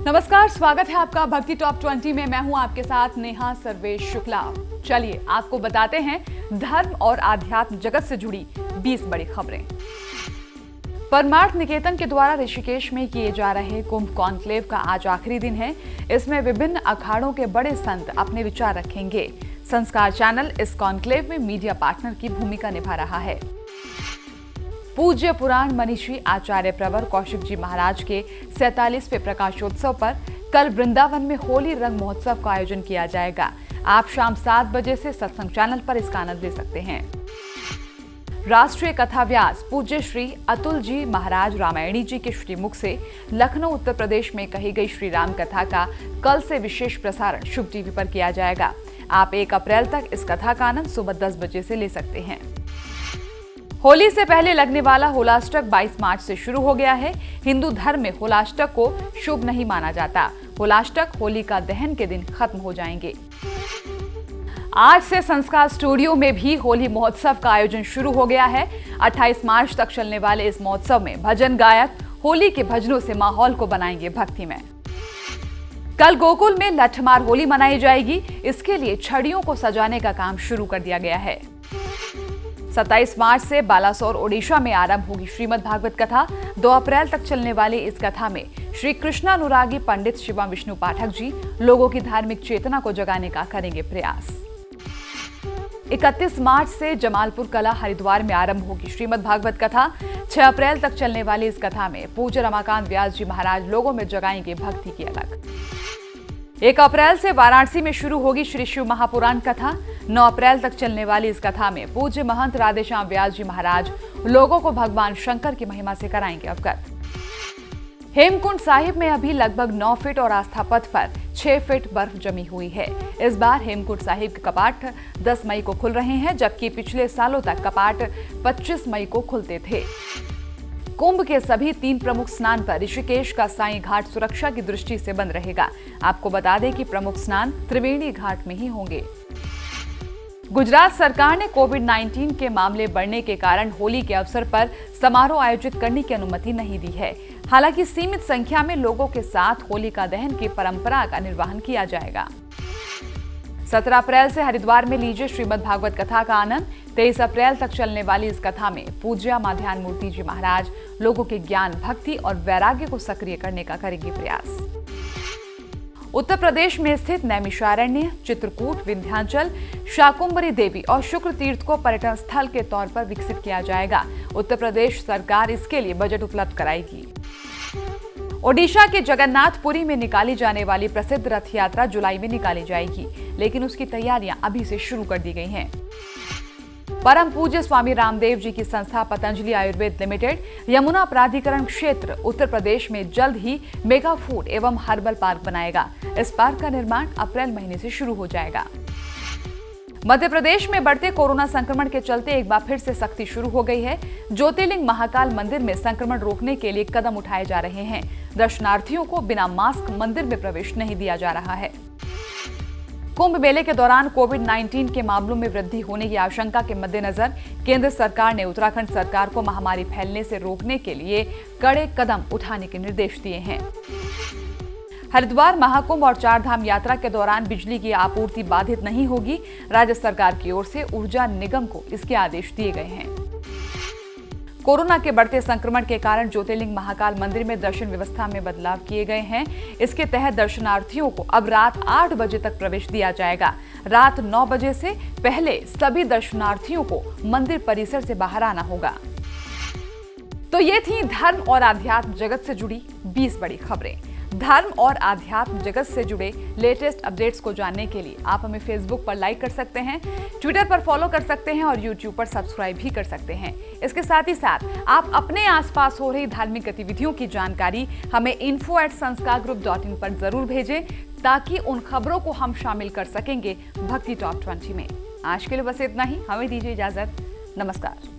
नमस्कार, स्वागत है आपका भक्ति टॉप 20 में। मैं हूं आपके साथ नेहा सर्वेश शुक्ला। चलिए आपको बताते हैं धर्म और आध्यात्म जगत से जुड़ी 20 बड़ी खबरें। परमार्थ निकेतन के द्वारा ऋषिकेश में किए जा रहे कुंभ कॉन्क्लेव का आज आखिरी दिन है। इसमें विभिन्न अखाड़ों के बड़े संत अपने विचार रखेंगे। संस्कार चैनल इस कॉन्क्लेव में मीडिया पार्टनर की भूमिका निभा रहा है। पूज्य पुराण मनीषी आचार्य प्रवर कौशिक जी महाराज के 47वें प्रकाशोत्सव पर कल वृंदावन में होली रंग महोत्सव का आयोजन किया जाएगा। आप शाम 7 बजे से सत्संग चैनल पर इसका आनंद ले सकते हैं। राष्ट्रीय कथा व्यास पूज्य श्री अतुल जी महाराज रामायणी जी के श्रीमुख से लखनऊ उत्तर प्रदेश में कही गई श्री राम कथा का कल से विशेष प्रसारण शुभ टीवी पर किया जाएगा। आप 1 अप्रैल तक इस कथा का आनंद सुबह 10 बजे से ले सकते हैं। होली से पहले लगने वाला होलाष्टक 22 मार्च से शुरू हो गया है। हिंदू धर्म में होलाष्टक को शुभ नहीं माना जाता। होलाष्टक होली का दहन के दिन खत्म हो जाएंगे। आज से संस्कार स्टूडियो में भी होली महोत्सव का आयोजन शुरू हो गया है। 28 मार्च तक चलने वाले इस महोत्सव में भजन गायक होली के भजनों से माहौल को बनाएंगे भक्तिमय। कल गोकुल में लठमार होली मनाई जाएगी। इसके लिए छड़ियों को सजाने का काम शुरू कर दिया गया है। 27 मार्च से बालासोर ओडिशा में आरंभ होगी श्रीमद् भागवत कथा। 2 अप्रैल तक चलने वाली इस कथा में श्री कृष्णानुरागी पंडित शिवा विष्णु पाठक जी लोगों की धार्मिक चेतना को जगाने का करेंगे प्रयास। 31 मार्च से जमालपुर कला हरिद्वार में आरंभ होगी श्रीमद् भागवत कथा। 6 अप्रैल तक चलने वाली इस कथा में पूज्य रमाकांत व्यास जी महाराज लोगों में जगाएंगे भक्ति की अलग। 1 अप्रैल से वाराणसी में शुरू होगी श्री शिव महापुराण कथा। 9 अप्रैल तक चलने वाली इस कथा में पूज्य महंत राधेश्याम व्यास जी महाराज लोगों को भगवान शंकर की महिमा से कराएंगे अवगत। हेमकुंड साहिब में अभी लगभग 9 फीट और आस्था पथ पर 6 फीट बर्फ जमी हुई है। इस बार हेमकुंड साहिब के कपाट 10 मई को खुल रहे हैं, जबकि पिछले सालों तक कपाट 25 मई को खुलते थे। कुंभ के सभी 3 प्रमुख स्नान पर ऋषिकेश का साईं घाट सुरक्षा की दृष्टि से बंद रहेगा। आपको बता दें कि प्रमुख स्नान त्रिवेणी घाट में ही होंगे। गुजरात सरकार ने कोविड-19 के मामले बढ़ने के कारण होली के अवसर पर समारोह आयोजित करने की अनुमति नहीं दी है। हालांकि सीमित संख्या में लोगों के साथ होलिका दहन की परंपरा का निर्वहन किया जाएगा। 17 अप्रैल से हरिद्वार में लीजिए श्रीमद् भागवत कथा का आनंद। 23 अप्रैल तक चलने वाली इस कथा में पूज्य मां ध्यान मूर्ति जी महाराज लोगों के ज्ञान, भक्ति और वैराग्य को सक्रिय करने का करेंगे प्रयास। उत्तर प्रदेश में स्थित नैमिषारण्य, चित्रकूट, विंध्याचल, शाकुंभरी देवी और शुक्र तीर्थ को पर्यटन स्थल के तौर पर विकसित किया जाएगा। उत्तर प्रदेश सरकार इसके लिए बजट उपलब्ध कराएगी। ओडिशा के जगन्नाथपुरी में निकाली जाने वाली प्रसिद्ध रथ यात्रा जुलाई में निकाली जाएगी, लेकिन उसकी तैयारियां अभी से शुरू कर दी गई हैं। परम पूज्य स्वामी रामदेव जी की संस्था पतंजलि आयुर्वेद लिमिटेड यमुना प्राधिकरण क्षेत्र उत्तर प्रदेश में जल्द ही मेगा फूड एवं हर्बल पार्क बनाएगा। इस पार्क का निर्माण अप्रैल महीने से शुरू हो जाएगा। मध्य प्रदेश में बढ़ते कोरोना संक्रमण के चलते एक बार फिर से सख्ती शुरू हो गई है। ज्योतिर्लिंग महाकाल मंदिर में संक्रमण रोकने के लिए कदम उठाए जा रहे हैं। दर्शनार्थियों को बिना मास्क मंदिर में प्रवेश नहीं दिया जा रहा है। कुंभ मेले के दौरान कोविड-19 के मामलों में वृद्धि होने की आशंका के मद्देनजर केंद्र सरकार ने उत्तराखंड सरकार को महामारी फैलने से रोकने के लिए कड़े कदम उठाने के निर्देश दिए हैं। हरिद्वार महाकुंभ और 4 धाम यात्रा के दौरान बिजली की आपूर्ति बाधित नहीं होगी। राज्य सरकार की ओर से ऊर्जा निगम को इसके आदेश दिए गए हैं। कोरोना के बढ़ते संक्रमण के कारण ज्योतिर्लिंग महाकाल मंदिर में दर्शन व्यवस्था में बदलाव किए गए हैं। इसके तहत दर्शनार्थियों को अब रात 8 बजे तक प्रवेश दिया जाएगा। रात 9 बजे से पहले सभी दर्शनार्थियों को मंदिर परिसर से बाहर आना होगा। तो ये थी धर्म और आध्यात्म जगत से जुड़ी 20 बड़ी खबरें। धर्म और आध्यात्म जगत से जुड़े लेटेस्ट अपडेट्स को जानने के लिए आप हमें फेसबुक पर लाइक कर सकते हैं, ट्विटर पर फॉलो कर सकते हैं और यूट्यूब पर सब्सक्राइब भी कर सकते हैं। इसके साथ ही साथ आप अपने आसपास हो रही धार्मिक गतिविधियों की जानकारी हमें info@sanskaargroup.in पर जरूर भेजें, ताकि उन खबरों को हम शामिल कर सकेंगे भक्ति टॉप 20 में। आज के लिए बस इतना ही। हमें दीजिए इजाजत। नमस्कार।